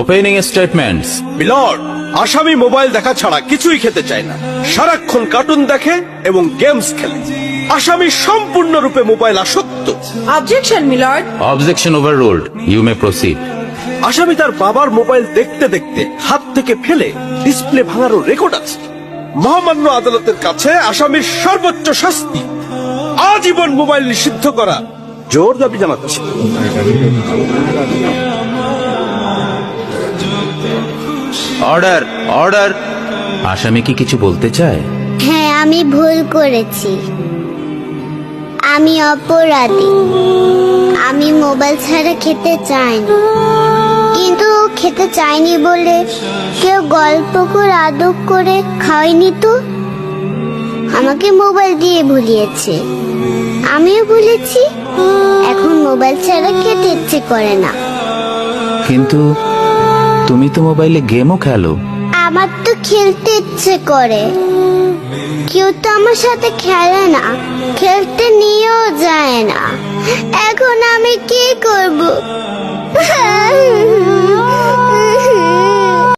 Opening statements. Milord, আসামি mobile দেখা ছাড়া কিছুই খেতে চায় না, সারাক্ষণ কার্টুন দেখে এবং গেমস খেলে। আসামি সম্পূর্ণরূপে মোবাইল আসক্ত। Objection milord. Objection overruled, you may proceed. আসামি তার বাবার মোবাইল দেখতে দেখতে হাত থেকে ফেলে ডিসপ্লে ভাঙারও রেকর্ড আছে। মহামান্য আদালতের কাছে আসামির সর্বোচ্চ শাস্তি আজীবন মোবাইল নিষিদ্ধ করা জোর দাবি জানাচ্ছি। Order, order. আসামি কি কিছু বলতে চায়? হ্যাঁ, আমি ভুল করেছি, আমি অপরাধী। আমি মোবাইল ছাড়া খেতে চাইনি, কিন্তু খেতে চাইনি বলে কেউ গল্প করে আদব করে খাওয়াইনি তো। আমাকে মোবাইল দিয়ে ভুলিয়েছে, আমিও ভুলেছি। এখন মোবাইল ছাড়া খেতে ইচ্ছে করে না। কিন্তু তুমি তো মোবাইলে গেমও খেলো। আমার তো খেলতে ইচ্ছে করে, কেউ তো আমার সাথে খেলে না, খেলতে নিয়েও যায় না। এখন আমি কি করব?